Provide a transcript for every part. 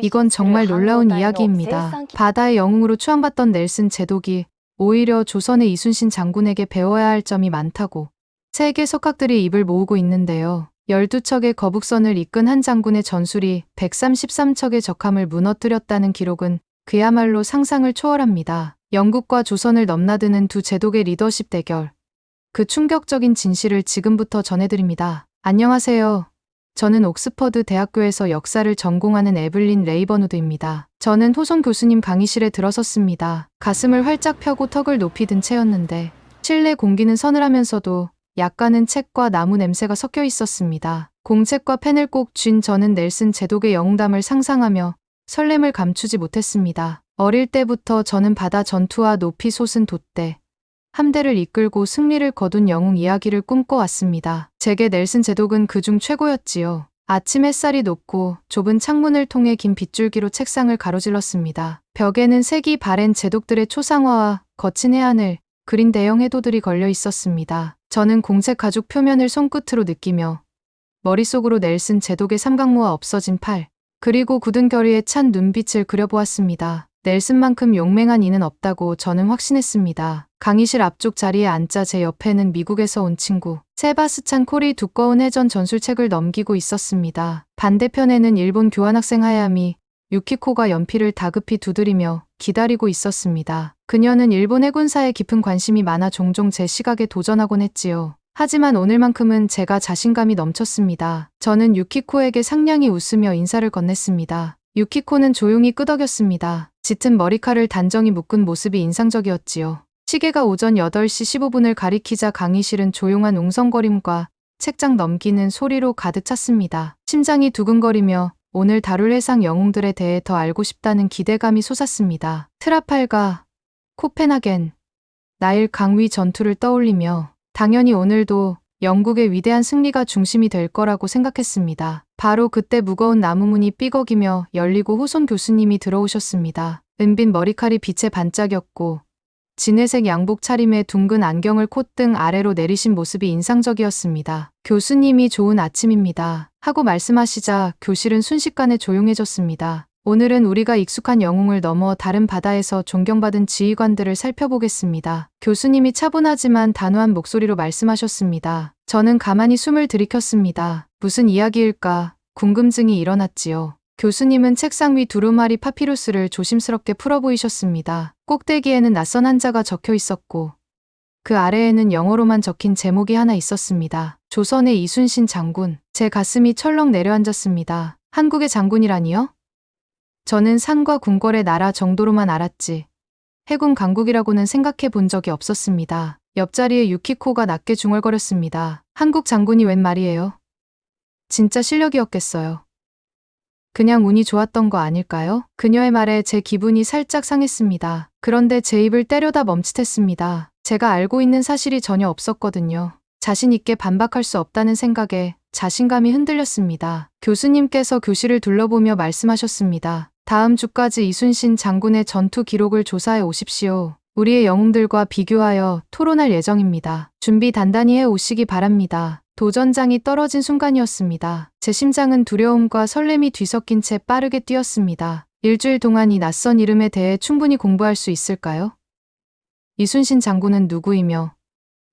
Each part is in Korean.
이건 정말 놀라운 이야기입니다. 바다의 영웅으로 추앙받던 넬슨 제독이 오히려 조선의 이순신 장군에게 배워야 할 점이 많다고 세계 석학들이 입을 모으고 있는데요. 12척의 거북선을 이끈 한 장군의 전술이 133척의 적함을 무너뜨렸다는 기록은 그야말로 상상을 초월합니다. 영국과 조선을 넘나드는 두 제독의 리더십 대결. 그 충격적인 진실을 지금부터 전해드립니다. 안녕하세요. 저는 옥스퍼드 대학교에서 역사를 전공하는 에블린 레이버누드입니다. 저는 호선 교수님 강의실에 들어섰습니다. 가슴을 활짝 펴고 턱을 높이 든 채였는데 실내 공기는 서늘하면서도 약간은 책과 나무 냄새가 섞여 있었습니다. 공책과 펜을 꼭 쥔 저는 넬슨 제독의 영웅담을 상상하며 설렘을 감추지 못했습니다. 어릴 때부터 저는 바다 전투와 높이 솟은 돛대, 함대를 이끌고 승리를 거둔 영웅 이야기를 꿈꿔왔습니다. 제게 넬슨 제독은 그중 최고였지요. 아침 햇살이 높고 좁은 창문을 통해 긴 빗줄기로 책상을 가로질렀습니다. 벽에는 색이 바랜 제독들의 초상화와 거친 해안을 그린 대형 해도들이 걸려 있었습니다. 저는 공책 가죽 표면을 손끝으로 느끼며 머릿속으로 넬슨 제독의 삼각모아 없어진 팔, 그리고 굳은 결의에 찬 눈빛을 그려보았습니다. 넬슨만큼 용맹한 이는 없다고 저는 확신했습니다. 강의실 앞쪽 자리에 앉자 제 옆에는 미국에서 온 친구 세바스찬 콜이 두꺼운 해전 전술책을 넘기고 있었습니다. 반대편에는 일본 교환학생 하야미 유키코가 연필을 다급히 두드리며 기다리고 있었습니다. 그녀는 일본 해군사에 깊은 관심이 많아 종종 제 시각에 도전하곤 했지요. 하지만 오늘만큼은 제가 자신감이 넘쳤습니다. 저는 유키코에게 상냥히 웃으며 인사를 건넸습니다. 유키코는 조용히 끄덕였습니다. 짙은 머리칼을 단정히 묶은 모습이 인상적이었지요. 시계가 오전 8시 15분을 가리키자 강의실은 조용한 웅성거림과 책장 넘기는 소리로 가득 찼습니다. 심장이 두근거리며 오늘 다룰 해상 영웅들에 대해 더 알고 싶다는 기대감이 솟았습니다. 트라팔가, 코펜하겐, 나일 강위 전투를 떠올리며 당연히 오늘도 영국의 위대한 승리가 중심이 될 거라고 생각했습니다. 바로 그때 무거운 나무문이 삐걱이며 열리고 호손 교수님이 들어오셨습니다. 은빈 머리칼이 빛에 반짝였고 진회색 양복 차림에 둥근 안경을 콧등 아래로 내리신 모습이 인상적이었습니다. 교수님이 좋은 아침입니다. 하고 말씀하시자 교실은 순식간에 조용해졌습니다. 오늘은 우리가 익숙한 영웅을 넘어 다른 바다에서 존경받은 지휘관들을 살펴보겠습니다. 교수님이 차분하지만 단호한 목소리로 말씀하셨습니다. 저는 가만히 숨을 들이켰습니다. 무슨 이야기일까? 궁금증이 일어났지요. 교수님은 책상 위 두루마리 파피루스를 조심스럽게 풀어 보이셨습니다. 꼭대기에는 낯선 한자가 적혀 있었고 그 아래에는 영어로만 적힌 제목이 하나 있었습니다. 조선의 이순신 장군. 제 가슴이 철렁 내려앉았습니다. 한국의 장군이라니요? 저는 산과 궁궐의 나라 정도로만 알았지 해군 강국이라고는 생각해 본 적이 없었습니다. 옆자리에 유키코가 낮게 중얼거렸습니다. 한국 장군이 웬 말이에요? 진짜 실력이었겠어요. 그냥 운이 좋았던 거 아닐까요? 그녀의 말에 제 기분이 살짝 상했습니다. 그런데 제 입을 때려다 멈칫했습니다. 제가 알고 있는 사실이 전혀 없었거든요. 자신 있게 반박할 수 없다는 생각에 자신감이 흔들렸습니다. 교수님께서 교실을 둘러보며 말씀하셨습니다. 다음 주까지 이순신 장군의 전투 기록을 조사해 오십시오. 우리의 영웅들과 비교하여 토론할 예정입니다. 준비 단단히 해 오시기 바랍니다. 도전장이 떨어진 순간이었습니다. 제 심장은 두려움과 설렘이 뒤섞인 채 빠르게 뛰었습니다. 일주일 동안 이 낯선 이름에 대해 충분히 공부할 수 있을까요? 이순신 장군은 누구이며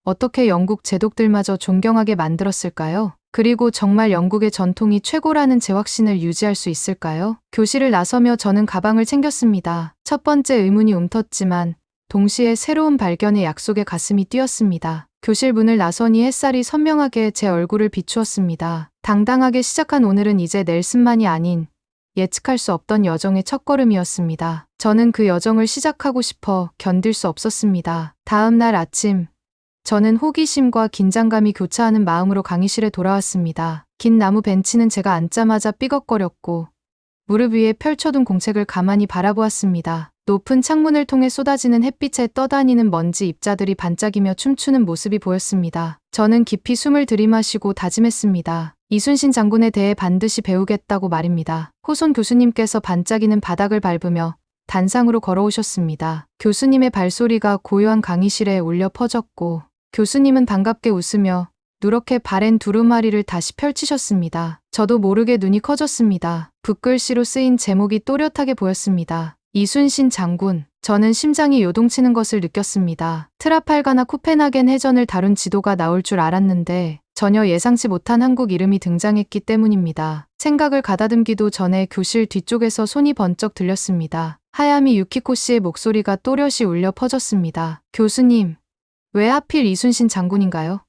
어떻게 영국 제독들마저 존경하게 만들었을까요? 그리고 정말 영국의 전통이 최고라는 제 확신을 유지할 수 있을까요? 교실을 나서며 저는 가방을 챙겼습니다. 첫 번째 의문이 움텄지만 동시에 새로운 발견의 약속에 가슴이 뛰었습니다. 교실 문을 나서니 햇살이 선명하게 제 얼굴을 비추었습니다. 당당하게 시작한 오늘은 이제 넬슨만이 아닌 예측할 수 없던 여정의 첫걸음이었습니다. 저는 그 여정을 시작하고 싶어 견딜 수 없었습니다. 다음 날 아침, 저는 호기심과 긴장감이 교차하는 마음으로 강의실에 돌아왔습니다. 긴 나무 벤치는 제가 앉자마자 삐걱거렸고 무릎 위에 펼쳐둔 공책을 가만히 바라보았습니다. 높은 창문을 통해 쏟아지는 햇빛에 떠다니는 먼지 입자들이 반짝이며 춤추는 모습이 보였습니다. 저는 깊이 숨을 들이마시고 다짐했습니다. 이순신 장군에 대해 반드시 배우겠다고 말입니다. 호손 교수님께서 반짝이는 바닥을 밟으며 단상으로 걸어오셨습니다. 교수님의 발소리가 고요한 강의실에 울려 퍼졌고 교수님은 반갑게 웃으며 누렇게 바랜 두루마리를 다시 펼치셨습니다. 저도 모르게 눈이 커졌습니다. 붓글씨로 쓰인 제목이 또렷하게 보였습니다. 이순신 장군. 저는 심장이 요동치는 것을 느꼈습니다. 트라팔가나 코펜하겐 해전을 다룬 지도가 나올 줄 알았는데 전혀 예상치 못한 한국 이름이 등장했기 때문입니다. 생각을 가다듬기도 전에 교실 뒤쪽에서 손이 번쩍 들렸습니다. 하야미 유키코 씨의 목소리가 또렷이 울려 퍼졌습니다. 교수님, 왜 하필 이순신 장군인가요?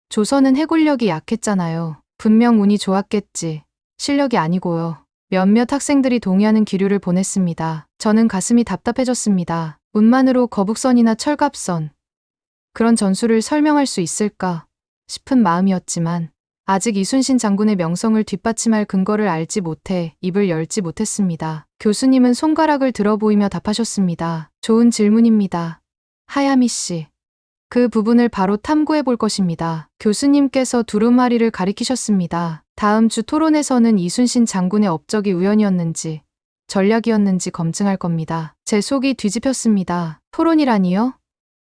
조선은 해군력이 약했잖아요. 분명 운이 좋았겠지. 실력이 아니고요. 몇몇 학생들이 동의하는 기류를 보냈습니다. 저는 가슴이 답답해졌습니다. 운만으로 거북선이나 철갑선, 그런 전술을 설명할 수 있을까 싶은 마음이었지만 아직 이순신 장군의 명성을 뒷받침할 근거를 알지 못해 입을 열지 못했습니다. 교수님은 손가락을 들어 보이며 답하셨습니다. 좋은 질문입니다. 하야미 씨. 그 부분을 바로 탐구해 볼 것입니다. 교수님께서 두루마리를 가리키셨습니다. 다음 주 토론에서는 이순신 장군의 업적이 우연이었는지 전략이었는지 검증할 겁니다. 제 속이 뒤집혔습니다. 토론이라니요?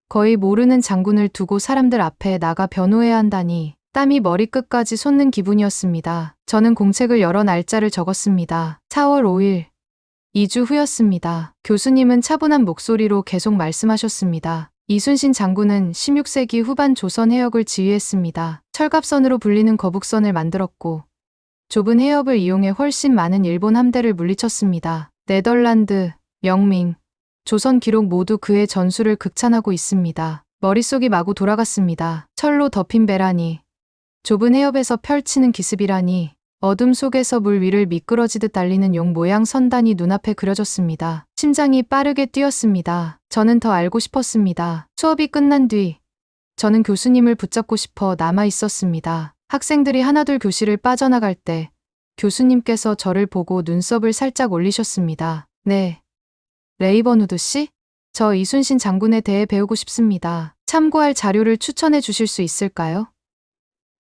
거의 모르는 장군을 두고 사람들 앞에 나가 변호해야 한다니 땀이 머리끝까지 솟는 기분이었습니다. 저는 공책을 열어 날짜를 적었습니다. 4월 5일. 2주 후였습니다. 교수님은 차분한 목소리로 계속 말씀하셨습니다. 이순신 장군은 16세기 후반 조선 해역을 지휘했습니다. 철갑선으로 불리는 거북선을 만들었고 좁은 해협을 이용해 훨씬 많은 일본 함대를 물리쳤습니다. 네덜란드, 명민, 조선 기록 모두 그의 전술을 극찬하고 있습니다. 머릿속이 마구 돌아갔습니다. 철로 덮인 배라니, 좁은 해협에서 펼치는 기습이라니, 어둠 속에서 물 위를 미끄러지듯 달리는 용 모양 선단이 눈앞에 그려졌습니다. 심장이 빠르게 뛰었습니다. 저는 더 알고 싶었습니다. 수업이 끝난 뒤 저는 교수님을 붙잡고 싶어 남아 있었습니다. 학생들이 하나둘 교실을 빠져나갈 때 교수님께서 저를 보고 눈썹을 살짝 올리셨습니다. 네. 레이버누드 씨? 저 이순신 장군에 대해 배우고 싶습니다. 참고할 자료를 추천해 주실 수 있을까요?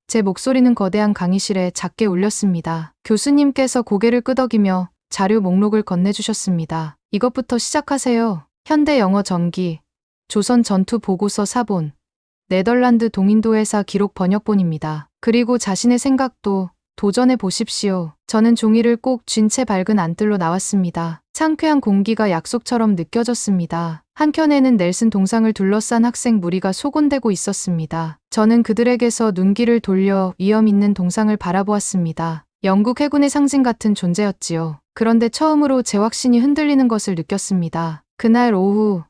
제 목소리는 거대한 강의실에 작게 울렸습니다. 교수님께서 고개를 끄덕이며 자료 목록을 건네주셨습니다. 이것부터 시작하세요. 현대 영어 전기, 조선 전투 보고서 사본, 네덜란드 동인도 회사 기록 번역본입니다. 그리고 자신의 생각도 도전해 보십시오. 저는 종이를 꼭 쥔 채 밝은 안뜰로 나왔습니다. 상쾌한 공기가 약속처럼 느껴졌습니다. 한켠에는 넬슨 동상을 둘러싼 학생 무리가 소곤대고 있었습니다. 저는 그들에게서 눈길을 돌려 위험 있는 동상을 바라보았습니다. 영국 해군의 상징 같은 존재였지요. 그런데 처음으로 제 확신이 흔들리는 것을 느꼈습니다. 그날 오후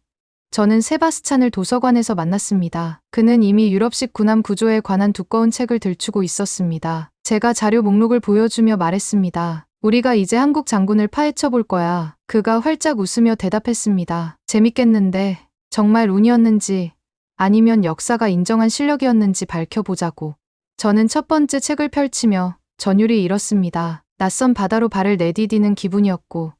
저는 세바스찬을 도서관에서 만났습니다. 그는 이미 유럽식 군함 구조에 관한 두꺼운 책을 들추고 있었습니다. 제가 자료 목록을 보여주며 말했습니다. 우리가 이제 한국 장군을 파헤쳐 볼 거야. 그가 활짝 웃으며 대답했습니다. 재밌겠는데 정말 운이었는지 아니면 역사가 인정한 실력이었는지 밝혀보자고. 저는 첫 번째 책을 펼치며 전율이 일었습니다. 낯선 바다로 발을 내디디는 기분이었고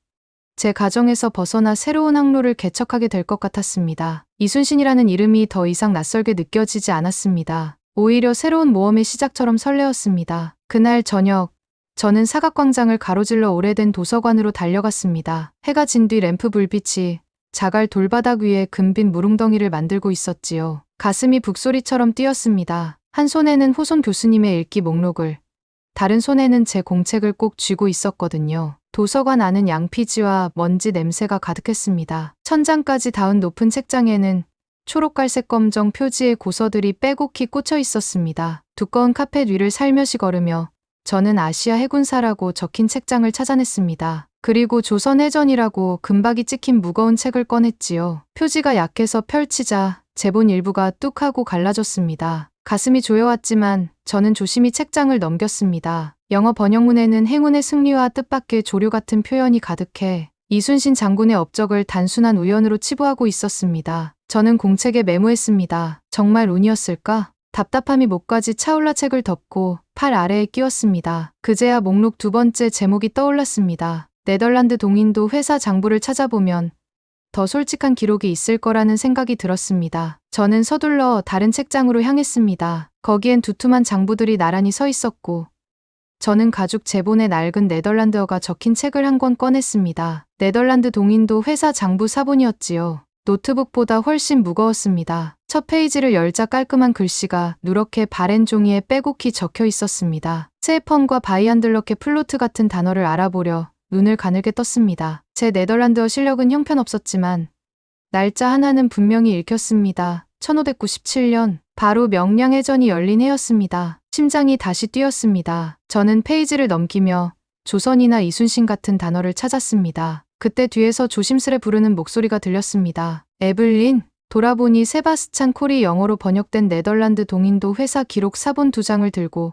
제 가정에서 벗어나 새로운 항로를 개척하게 될 것 같았습니다. 이순신이라는 이름이 더 이상 낯설게 느껴지지 않았습니다. 오히려 새로운 모험의 시작처럼 설레었습니다. 그날 저녁, 저는 사각광장을 가로질러 오래된 도서관으로 달려갔습니다. 해가 진 뒤 램프 불빛이 자갈 돌바닥 위에 금빛 무릉덩이를 만들고 있었지요. 가슴이 북소리처럼 뛰었습니다. 한 손에는 호손 교수님의 읽기 목록을, 다른 손에는 제 공책을 꼭 쥐고 있었거든요. 도서관 안은 양피지와 먼지 냄새가 가득했습니다. 천장까지 닿은 높은 책장에는 초록갈색 검정 표지의 고서들이 빼곡히 꽂혀 있었습니다. 두꺼운 카펫 위를 살며시 걸으며 저는 아시아 해군사라고 적힌 책장을 찾아냈습니다. 그리고 조선해전이라고 금박이 찍힌 무거운 책을 꺼냈지요. 표지가 약해서 펼치자 제본 일부가 뚝 하고 갈라졌습니다. 가슴이 조여왔지만 저는 조심히 책장을 넘겼습니다. 영어 번역문에는 행운의 승리와 뜻밖의 조류 같은 표현이 가득해 이순신 장군의 업적을 단순한 우연으로 치부하고 있었습니다. 저는 공책에 메모했습니다. 정말 운이었을까? 답답함이 목까지 차올라 책을 덮고 팔 아래에 끼웠습니다. 그제야 목록 두 번째 제목이 떠올랐습니다. 네덜란드 동인도 회사 장부를 찾아보면 더 솔직한 기록이 있을 거라는 생각이 들었습니다. 저는 서둘러 다른 책장으로 향했습니다. 거기엔 두툼한 장부들이 나란히 서 있었고 저는 가죽 제본에 낡은 네덜란드어가 적힌 책을 한 권 꺼냈습니다. 네덜란드 동인도 회사 장부 사본이었지요. 노트북보다 훨씬 무거웠습니다. 첫 페이지를 열자 깔끔한 글씨가 누렇게 바랜 종이에 빼곡히 적혀 있었습니다. 세펀과 바이안들러케 플로트 같은 단어를 알아보려 눈을 가늘게 떴습니다. 제 네덜란드어 실력은 형편없었지만 날짜 하나는 분명히 읽혔습니다. 1597년 바로 명량해전이 열린 해였습니다. 심장이 다시 뛰었습니다. 저는 페이지를 넘기며 조선이나 이순신 같은 단어를 찾았습니다. 그때 뒤에서 조심스레 부르는 목소리가 들렸습니다. 에블린, 돌아보니 세바스찬 콜이 영어로 번역된 네덜란드 동인도 회사 기록 사본 2장을 들고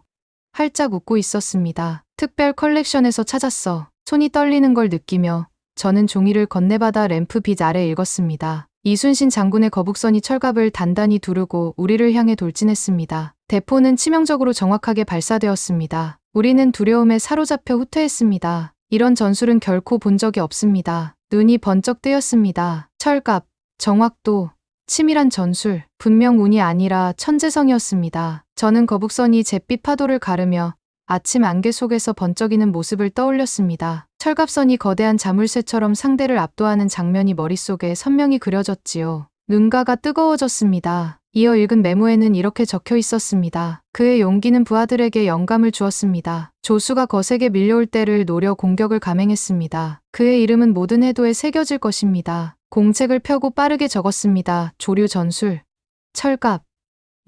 활짝 웃고 있었습니다. 특별 컬렉션에서 찾았어. 손이 떨리는 걸 느끼며 저는 종이를 건네받아 램프 빛 아래 읽었습니다. 이순신 장군의 거북선이 철갑을 단단히 두르고 우리를 향해 돌진했습니다. 대포는 치명적으로 정확하게 발사되었습니다. 우리는 두려움에 사로잡혀 후퇴했습니다. 이런 전술은 결코 본 적이 없습니다. 눈이 번쩍 뜨였습니다. 철갑, 정확도, 치밀한 전술, 분명 운이 아니라 천재성이었습니다. 저는 거북선이 잿빛 파도를 가르며 아침 안개 속에서 번쩍이는 모습을 떠올렸습니다. 철갑선이 거대한 자물쇠처럼 상대를 압도하는 장면이 머릿속에 선명히 그려졌지요. 눈가가 뜨거워졌습니다. 이어 읽은 메모에는 이렇게 적혀 있었습니다. 그의 용기는 부하들에게 영감을 주었습니다. 조수가 거세게 밀려올 때를 노려 공격을 감행했습니다. 그의 이름은 모든 해도에 새겨질 것입니다. 공책을 펴고 빠르게 적었습니다. 조류 전술, 철갑,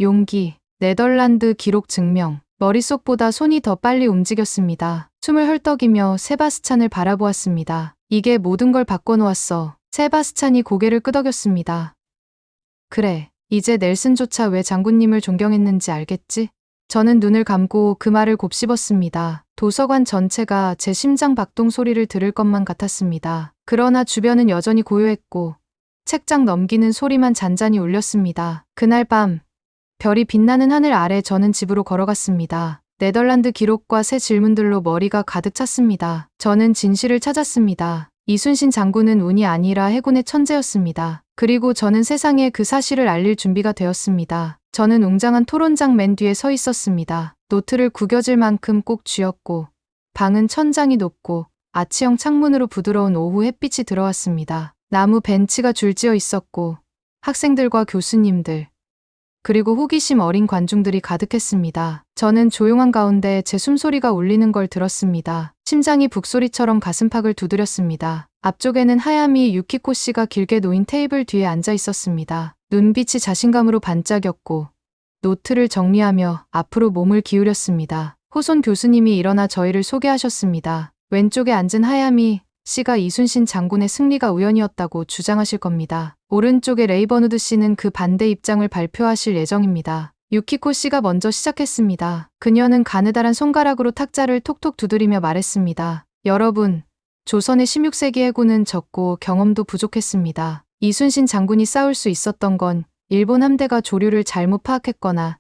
용기, 네덜란드 기록 증명. 머릿속보다 손이 더 빨리 움직였습니다. 숨을 헐떡이며 세바스찬을 바라보았습니다. 이게 모든 걸 바꿔놓았어. 세바스찬이 고개를 끄덕였습니다. 그래, 이제 넬슨조차 왜 장군님을 존경했는지 알겠지? 저는 눈을 감고 그 말을 곱씹었습니다. 도서관 전체가 제 심장 박동 소리를 들을 것만 같았습니다. 그러나 주변은 여전히 고요했고 책장 넘기는 소리만 잔잔히 울렸습니다. 그날 밤 별이 빛나는 하늘 아래 저는 집으로 걸어갔습니다. 네덜란드 기록과 새 질문들로 머리가 가득 찼습니다. 저는 진실을 찾았습니다. 이순신 장군은 운이 아니라 해군의 천재였습니다. 그리고 저는 세상에 그 사실을 알릴 준비가 되었습니다. 저는 웅장한 토론장 맨 뒤에 서 있었습니다. 노트를 구겨질 만큼 꼭 쥐었고 방은 천장이 높고 아치형 창문으로 부드러운 오후 햇빛이 들어왔습니다. 나무 벤치가 줄지어 있었고 학생들과 교수님들 그리고 호기심 어린 관중들이 가득했습니다. 저는 조용한 가운데 제 숨소리가 울리는 걸 들었습니다. 심장이 북소리처럼 가슴팍을 두드렸습니다. 앞쪽에는 하야미 유키코 씨가 길게 놓인 테이블 뒤에 앉아 있었습니다. 눈빛이 자신감으로 반짝였고 노트를 정리하며 앞으로 몸을 기울였습니다. 호손 교수님이 일어나 저희를 소개하셨습니다. 왼쪽에 앉은 하야미 씨가 이순신 장군의 승리가 우연이었다고 주장하실 겁니다. 오른쪽에 레이버누드 씨는 그 반대 입장을 발표하실 예정입니다. 유키코 씨가 먼저 시작했습니다. 그녀는 가느다란 손가락으로 탁자를 톡톡 두드리며 말했습니다. 여러분, 조선의 16세기 해군은 적고 경험도 부족했습니다. 이순신 장군이 싸울 수 있었던 건 일본 함대가 조류를 잘못 파악했거나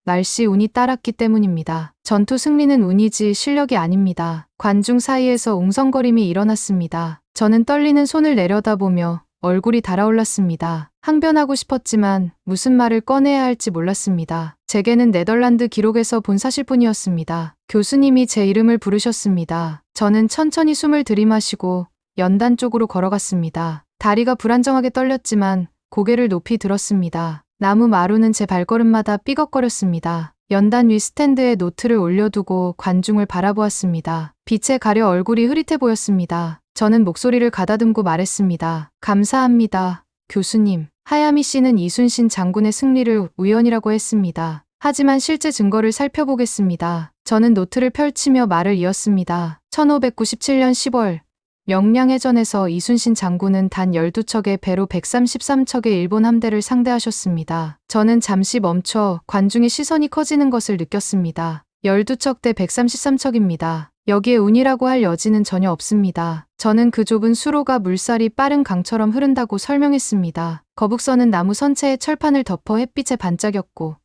날씨 운이 따랐기 때문입니다. 전투 승리는 운이지 실력이 아닙니다. 관중 사이에서 웅성거림이 일어났습니다. 저는 떨리는 손을 내려다보며 얼굴이 달아올랐습니다. 항변하고 싶었지만 무슨 말을 꺼내야 할지 몰랐습니다. 제게는 네덜란드 기록에서 본 사실뿐이었습니다. 교수님이 제 이름을 부르셨습니다. 저는 천천히 숨을 들이마시고 연단 쪽으로 걸어갔습니다. 다리가 불안정하게 떨렸지만 고개를 높이 들었습니다. 나무 마루는 제 발걸음마다 삐걱거렸습니다. 연단 위 스탠드에 노트를 올려두고 관중을 바라보았습니다. 빛에 가려 얼굴이 흐릿해 보였습니다. 저는 목소리를 가다듬고 말했습니다. 감사합니다, 교수님. 하야미 씨는 이순신 장군의 승리를 우연이라고 했습니다. 하지만 실제 증거를 살펴보겠습니다. 저는 노트를 펼치며 말을 이었습니다. 1597년 10월 명량해전에서 이순신 장군은 단 12척의 배로 133척의 일본 함대를 상대하셨습니다. 저는 잠시 멈춰 관중의 시선이 커지는 것을 느꼈습니다. 12척 대 133척입니다. 여기에 운이라고 할 여지는 전혀 없습니다. 저는 그 좁은 수로가 물살이 빠른 강처럼 흐른다고 설명했습니다. 거북선은 나무 선체에 철판을 덮어 햇빛에 반짝였고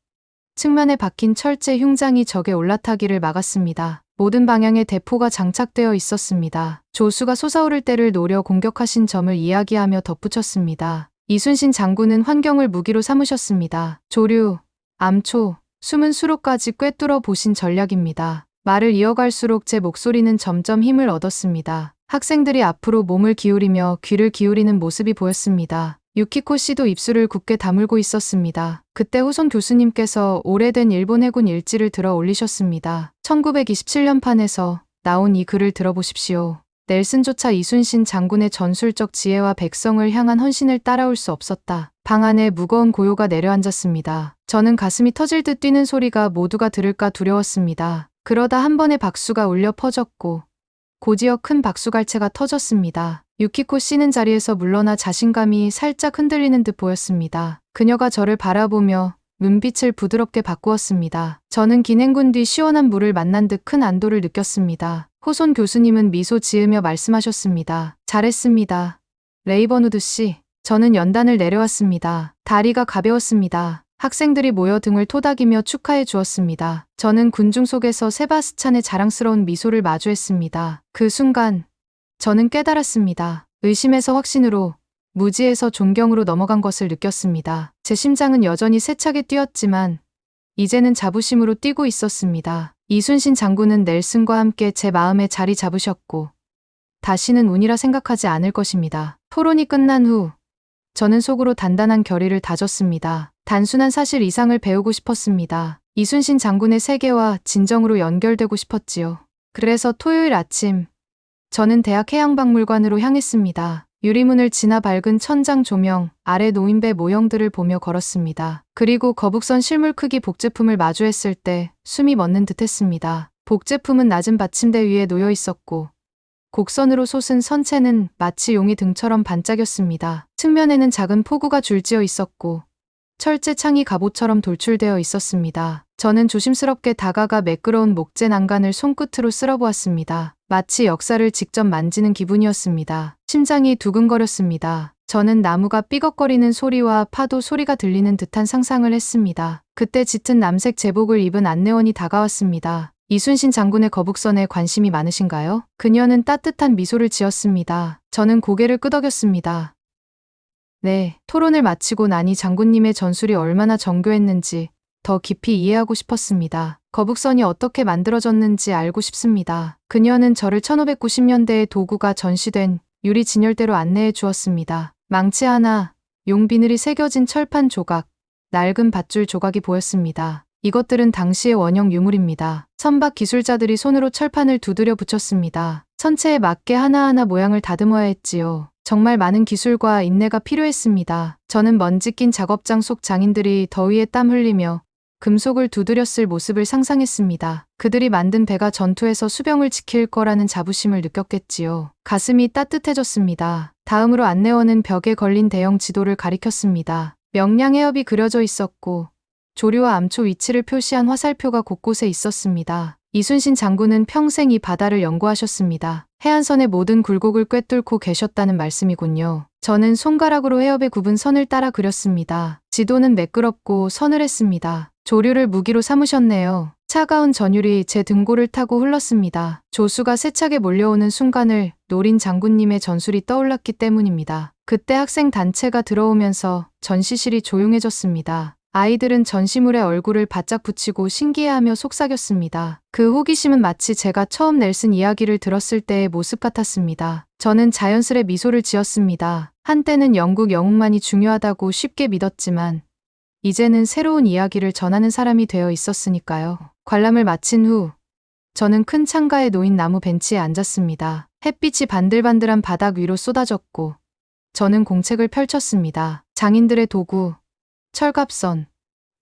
측면에 박힌 철제 흉장이 적의 올라타기를 막았습니다. 모든 방향에 대포가 장착되어 있었습니다. 조수가 솟아오를 때를 노려 공격하신 점을 이야기하며 덧붙였습니다. 이순신 장군은 환경을 무기로 삼으셨습니다. 조류, 암초, 숨은 수로까지 꿰뚫어 보신 전략입니다. 말을 이어갈수록 제 목소리는 점점 힘을 얻었습니다. 학생들이 앞으로 몸을 기울이며 귀를 기울이는 모습이 보였습니다. 유키코 씨도 입술을 굳게 다물고 있었습니다. 그때 호손 교수님께서 오래된 일본 해군 일지를 들어 올리셨습니다. 1927년판에서 나온 이 글을 들어보십시오. 넬슨조차 이순신 장군의 전술적 지혜와 백성을 향한 헌신을 따라올 수 없었다. 방 안에 무거운 고요가 내려앉았습니다. 저는 가슴이 터질 듯 뛰는 소리가 모두가 들을까 두려웠습니다. 그러다 한 번에 박수가 울려 퍼졌고 곧이어 큰 박수갈채가 터졌습니다. 유키코 씨는 자리에서 물러나 자신감이 살짝 흔들리는 듯 보였습니다. 그녀가 저를 바라보며 눈빛을 부드럽게 바꾸었습니다. 저는 기냉군 뒤 시원한 물을 만난 듯 큰 안도를 느꼈습니다. 호손 교수님은 미소 지으며 말씀하셨습니다. 잘했습니다. 레이버누드 씨. 저는 연단을 내려왔습니다. 다리가 가벼웠습니다. 학생들이 모여 등을 토닥이며 축하해 주었습니다. 저는 군중 속에서 세바스찬의 자랑스러운 미소를 마주했습니다. 그 순간 저는 깨달았습니다. 의심에서 확신으로, 무지에서 존경으로 넘어간 것을 느꼈습니다. 제 심장은 여전히 세차게 뛰었지만 이제는 자부심으로 뛰고 있었습니다. 이순신 장군은 넬슨과 함께 제 마음에 자리 잡으셨고 다시는 운이라 생각하지 않을 것입니다. 토론이 끝난 후 저는 속으로 단단한 결의를 다졌습니다. 단순한 사실 이상을 배우고 싶었습니다. 이순신 장군의 세계와 진정으로 연결되고 싶었지요. 그래서 토요일 아침 저는 대학 해양박물관으로 향했습니다. 유리문을 지나 밝은 천장 조명 아래 노인배 모형들을 보며 걸었습니다. 그리고 거북선 실물 크기 복제품을 마주했을 때 숨이 멎는 듯했습니다. 복제품은 낮은 받침대 위에 놓여 있었고 곡선으로 솟은 선체는 마치 용의 등처럼 반짝였습니다. 측면에는 작은 포구가 줄지어 있었고 철제 창이 갑옷처럼 돌출되어 있었습니다. 저는 조심스럽게 다가가 매끄러운 목재 난간을 손끝으로 쓸어보았습니다. 마치 역사를 직접 만지는 기분이었습니다. 심장이 두근거렸습니다. 저는 나무가 삐걱거리는 소리와 파도 소리가 들리는 듯한 상상을 했습니다. 그때 짙은 남색 제복을 입은 안내원이 다가왔습니다. 이순신 장군의 거북선에 관심이 많으신가요? 그녀는 따뜻한 미소를 지었습니다. 저는 고개를 끄덕였습니다. 네, 토론을 마치고 나니 장군님의 전술이 얼마나 정교했는지 더 깊이 이해하고 싶었습니다. 거북선이 어떻게 만들어졌는지 알고 싶습니다. 그녀는 저를 1590년대에 도구가 전시된 유리 진열대로 안내해 주었습니다. 망치 하나, 용 비늘이 새겨진 철판 조각, 낡은 밧줄 조각이 보였습니다. 이것들은 당시의 원형 유물입니다. 선박 기술자들이 손으로 철판을 두드려 붙였습니다. 선체에 맞게 하나하나 모양을 다듬어야 했지요. 정말 많은 기술과 인내가 필요했습니다. 저는 먼지 낀 작업장 속 장인들이 더위에 땀 흘리며 금속을 두드렸을 모습을 상상했습니다. 그들이 만든 배가 전투에서 수병을 지킬 거라는 자부심을 느꼈겠지요. 가슴이 따뜻해졌습니다. 다음으로 안내원은 벽에 걸린 대형 지도를 가리켰습니다. 명량 해협이 그려져 있었고 조류와 암초 위치를 표시한 화살표가 곳곳에 있었습니다. 이순신 장군은 평생 이 바다를 연구하셨습니다. 해안선의 모든 굴곡을 꿰뚫고 계셨다는 말씀이군요. 저는 손가락으로 해협의 굽은 선을 따라 그렸습니다. 지도는 매끄럽고 서늘했습니다. 조류를 무기로 삼으셨네요. 차가운 전율이 제 등골을 타고 흘렀습니다. 조수가 세차게 몰려오는 순간을 노린 장군님의 전술이 떠올랐기 때문입니다. 그때 학생 단체가 들어오면서 전시실이 조용해졌습니다. 아이들은 전시물에 얼굴을 바짝 붙이고 신기해하며 속삭였습니다. 그 호기심은 마치 제가 처음 넬슨 이야기를 들었을 때의 모습 같았습니다. 저는 자연스레 미소를 지었습니다. 한때는 영국 영웅만이 중요하다고 쉽게 믿었지만 이제는 새로운 이야기를 전하는 사람이 되어 있었으니까요. 관람을 마친 후 저는 큰 창가에 놓인 나무 벤치에 앉았습니다. 햇빛이 반들반들한 바닥 위로 쏟아졌고 저는 공책을 펼쳤습니다. 장인들의 도구, 철갑선,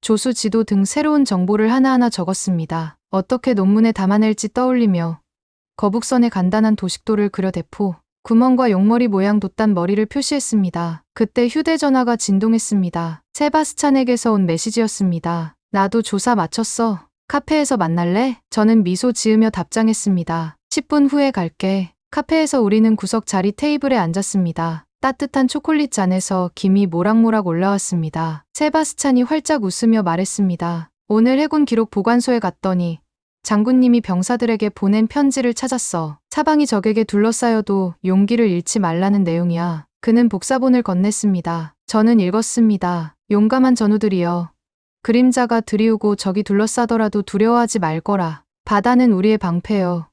조수 지도 등 새로운 정보를 하나하나 적었습니다. 어떻게 논문에 담아낼지 떠올리며 거북선의 간단한 도식도를 그려 대포, 구멍과 용머리 모양 돛단 머리를 표시했습니다. 그때 휴대전화가 진동했습니다. 세바스찬에게서 온 메시지였습니다. 나도 조사 마쳤어. 카페에서 만날래? 저는 미소 지으며 답장했습니다. 10분 후에 갈게. 카페에서 우리는 구석 자리 테이블에 앉았습니다. 따뜻한 초콜릿 잔에서 김이 모락모락 올라왔습니다. 세바스찬이 활짝 웃으며 말했습니다. 오늘 해군 기록 보관소에 갔더니 장군님이 병사들에게 보낸 편지를 찾았어. 사방이 적에게 둘러싸여도 용기를 잃지 말라는 내용이야. 그는 복사본을 건넸습니다. 저는 읽었습니다. 용감한 전우들이여. 그림자가 드리우고 적이 둘러싸더라도 두려워하지 말거라. 바다는 우리의 방패여.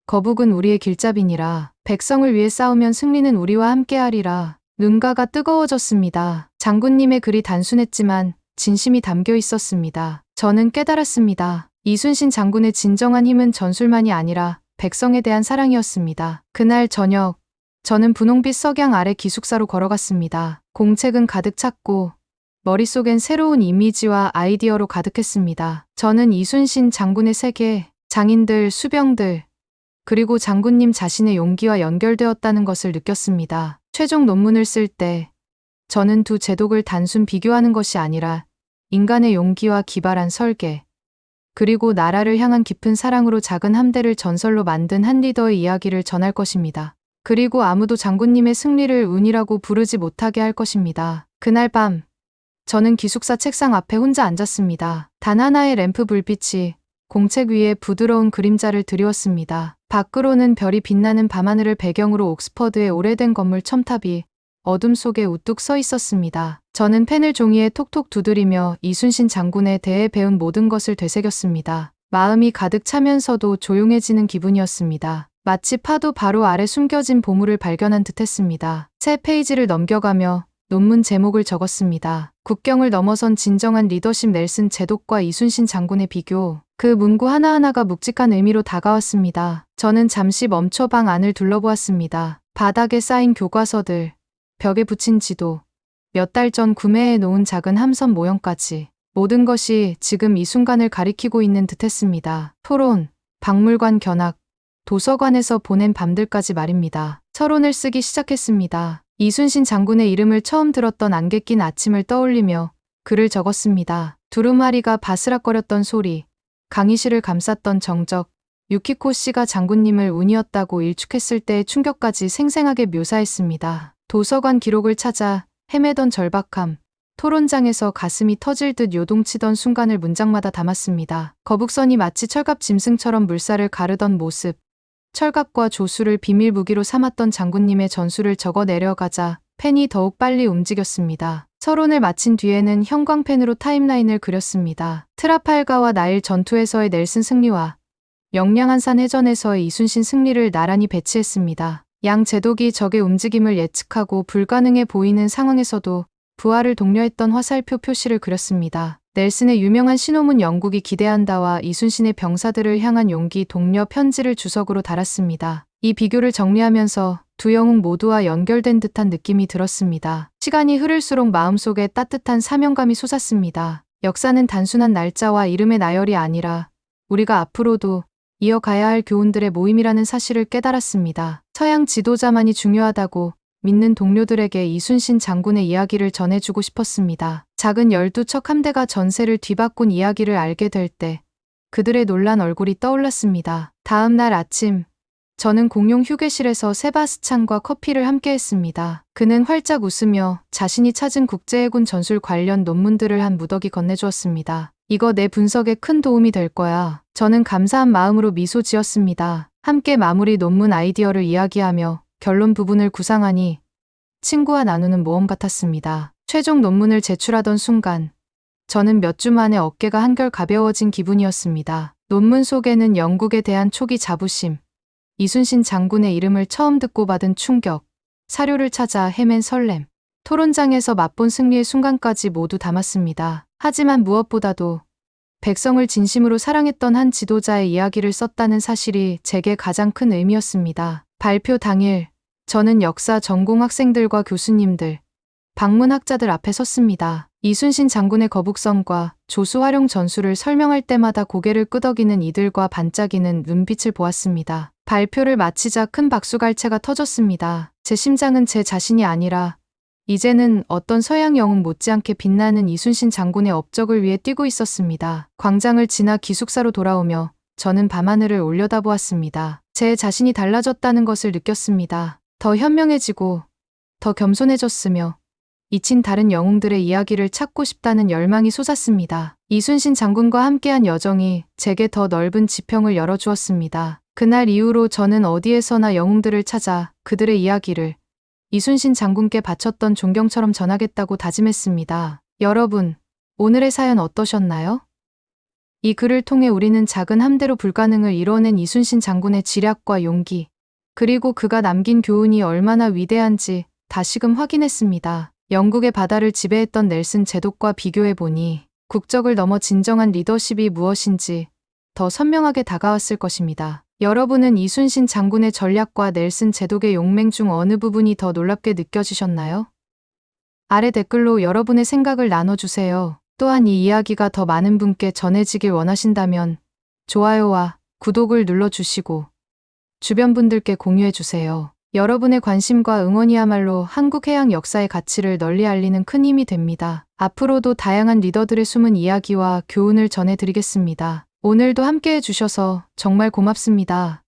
거북은 우리의 길잡이니라. 백성을 위해 싸우면 승리는 우리와 함께하리라. 눈가가 뜨거워졌습니다. 장군님의 글이 단순했지만 진심이 담겨 있었습니다. 저는 깨달았습니다. 이순신 장군의 진정한 힘은 전술만이 아니라 백성에 대한 사랑이었습니다. 그날 저녁, 저는 분홍빛 석양 아래 기숙사로 걸어갔습니다. 공책은 가득 찼고 머릿속엔 새로운 이미지와 아이디어로 가득했습니다. 저는 이순신 장군의 세계, 장인들, 수병들, 그리고 장군님 자신의 용기와 연결되었다는 것을 느꼈습니다. 최종 논문을 쓸 때 저는 두 제독을 단순 비교하는 것이 아니라 인간의 용기와 기발한 설계, 그리고 나라를 향한 깊은 사랑으로 작은 함대를 전설로 만든 한 리더의 이야기를 전할 것입니다. 그리고 아무도 장군님의 승리를 운이라고 부르지 못하게 할 것입니다. 그날 밤, 저는 기숙사 책상 앞에 혼자 앉았습니다. 단 하나의 램프 불빛이 공책 위에 부드러운 그림자를 드리웠습니다. 밖으로는 별이 빛나는 밤하늘을 배경으로 옥스퍼드의 오래된 건물 첨탑이 어둠 속에 우뚝 서 있었습니다. 저는 펜을 종이에 톡톡 두드리며 이순신 장군에 대해 배운 모든 것을 되새겼습니다. 마음이 가득 차면서도 조용해지는 기분이었습니다. 마치 파도 바로 아래 숨겨진 보물을 발견한 듯했습니다. 새 페이지를 넘겨가며 논문 제목을 적었습니다. 국경을 넘어선 진정한 리더십 넬슨 제독과 이순신 장군의 비교. 그 문구 하나하나가 묵직한 의미로 다가왔습니다. 저는 잠시 멈춰 방 안을 둘러보았습니다. 바닥에 쌓인 교과서들, 벽에 붙인 지도, 몇 달 전 구매해 놓은 작은 함선 모형까지 모든 것이 지금 이 순간을 가리키고 있는 듯했습니다. 토론, 박물관 견학, 도서관에서 보낸 밤들까지 말입니다. 서론을 쓰기 시작했습니다. 이순신 장군의 이름을 처음 들었던 안개 낀 아침을 떠올리며 글을 적었습니다. 두루마리가 바스락거렸던 소리, 강의실을 감쌌던 정적, 유키코 씨가 장군님을 운이었다고 일축했을 때의 충격까지 생생하게 묘사했습니다. 도서관 기록을 찾아 헤매던 절박함, 토론장에서 가슴이 터질 듯 요동치던 순간을 문장마다 담았습니다. 거북선이 마치 철갑 짐승처럼 물살을 가르던 모습, 철갑과 조수를 비밀 무기로 삼았던 장군님의 전술을 적어 내려가자 펜이 더욱 빨리 움직였습니다. 서론을 마친 뒤에는 형광펜으로 타임라인을 그렸습니다. 트라팔가와 나일 전투에서의 넬슨 승리와 명량한산 해전에서의 이순신 승리를 나란히 배치했습니다. 양 제독이 적의 움직임을 예측하고 불가능해 보이는 상황에서도 부하를 독려했던 화살표 표시를 그렸습니다. 넬슨의 유명한 신호문 영국이 기대한다와 이순신의 병사들을 향한 용기 독려 편지를 주석으로 달았습니다. 이 비교를 정리하면서 두 영웅 모두와 연결된 듯한 느낌이 들었습니다. 시간이 흐를수록 마음속에 따뜻한 사명감이 솟았습니다. 역사는 단순한 날짜와 이름의 나열이 아니라 우리가 앞으로도 이어가야 할 교훈들의 모임이라는 사실을 깨달았습니다. 서양 지도자만이 중요하다고 믿는 동료들에게 이순신 장군의 이야기를 전해주고 싶었습니다. 작은 12척 함대가 전세를 뒤바꾼 이야기를 알게 될 때 그들의 놀란 얼굴이 떠올랐습니다. 다음 날 아침, 저는 공용 휴게실에서 세바스찬과 커피를 함께 했습니다. 그는 활짝 웃으며 자신이 찾은 국제해군 전술 관련 논문들을 한 무더기 건네주었습니다. 이거 내 분석에 큰 도움이 될 거야. 저는 감사한 마음으로 미소 지었습니다. 함께 마무리 논문 아이디어를 이야기하며 결론 부분을 구상하니 친구와 나누는 모험 같았습니다. 최종 논문을 제출하던 순간 저는 몇 주 만에 어깨가 한결 가벼워진 기분이었습니다. 논문 속에는 영국에 대한 초기 자부심, 이순신 장군의 이름을 처음 듣고 받은 충격, 사료를 찾아 헤맨 설렘, 토론장에서 맛본 승리의 순간까지 모두 담았습니다. 하지만 무엇보다도 백성을 진심으로 사랑했던 한 지도자의 이야기를 썼다는 사실이 제게 가장 큰 의미였습니다. 발표 당일, 저는 역사 전공 학생들과 교수님들, 방문학자들 앞에 섰습니다. 이순신 장군의 거북선과 조수 활용 전술을 설명할 때마다 고개를 끄덕이는 이들과 반짝이는 눈빛을 보았습니다. 발표를 마치자 큰 박수갈채가 터졌습니다. 제 심장은 제 자신이 아니라 이제는 어떤 서양 영웅 못지않게 빛나는 이순신 장군의 업적을 위해 뛰고 있었습니다. 광장을 지나 기숙사로 돌아오며 저는 밤하늘을 올려다보았습니다. 제 자신이 달라졌다는 것을 느꼈습니다. 더 현명해지고 더 겸손해졌으며 잊힌 다른 영웅들의 이야기를 찾고 싶다는 열망이 솟았습니다. 이순신 장군과 함께한 여정이 제게 더 넓은 지평을 열어주었습니다. 그날 이후로 저는 어디에서나 영웅들을 찾아 그들의 이야기를 이순신 장군께 바쳤던 존경처럼 전하겠다고 다짐했습니다. 여러분, 오늘의 사연 어떠셨나요? 이 글을 통해 우리는 작은 함대로 불가능을 이뤄낸 이순신 장군의 지략과 용기, 그리고 그가 남긴 교훈이 얼마나 위대한지 다시금 확인했습니다. 영국의 바다를 지배했던 넬슨 제독과 비교해보니 국적을 넘어 진정한 리더십이 무엇인지 더 선명하게 다가왔을 것입니다. 여러분은 이순신 장군의 전략과 넬슨 제독의 용맹 중 어느 부분이 더 놀랍게 느껴지셨나요? 아래 댓글로 여러분의 생각을 나눠주세요. 또한 이 이야기가 더 많은 분께 전해지길 원하신다면 좋아요와 구독을 눌러주시고 주변 분들께 공유해주세요. 여러분의 관심과 응원이야말로 한국 해양 역사의 가치를 널리 알리는 큰 힘이 됩니다. 앞으로도 다양한 리더들의 숨은 이야기와 교훈을 전해드리겠습니다. 오늘도 함께해 주셔서 정말 고맙습니다.